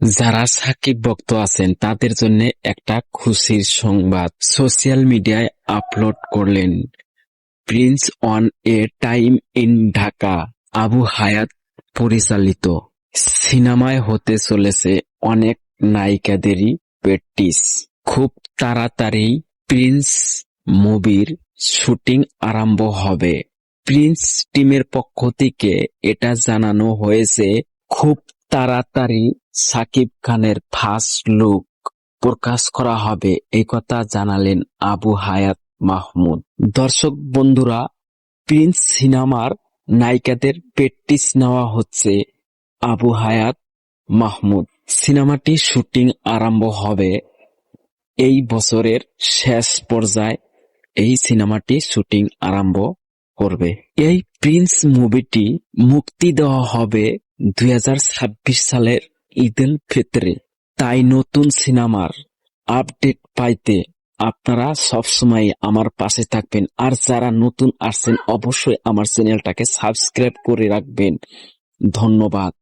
যারা সাকিব ভক্ত আছেন তাদের জন্য একটা খুশির সংবাদ সোশ্যাল মিডিয়ায় আপলোড করলেন Prince on a time in Dhaka. Abu হায়াত পরিচালিত সিনেমায় হতে চলেছে অনেক নায়িকাদেরই প্র্যাকটিস। খুব তাড়াতাড়ি প্রিন্স মুভির শুটিং আরম্ভ হবে। প্রিন্স টিমের পক্ষ থেকে এটা জানানো হয়েছে, খুব তাড়াতাড়ি সাকিব খানের ফার্স্ট লুক প্রকাশ করা হবে, এই কথা জানালেন আবু হায়াত মাহমুদ। দর্শক বন্ধুরা, প্রিন্স সিনেমার নায়িকাদের প্র্যাকটিস নেওয়া হচ্ছে আবু হায়াত মাহমুদ। সিনেমাটির শুটিং আরম্ভ হবে এই বছরের শেষ পর্যায়ে। এই সিনেমাটি শুটিং আরম্ভ করবে। এই প্রিন্স মুভিটি মুক্তি দেওয়া হবে 2026 সালের ঈদুল ফিতরে। তাই নতুন সিনেমার আপডেট পাইতে আপনারা সবসময় আমার পাশে থাকবেন। আর যারা নতুন আসছেন অবশ্যই আমার চ্যানেলটাকে সাবস্ক্রাইব করে রাখবেন। ধন্যবাদ।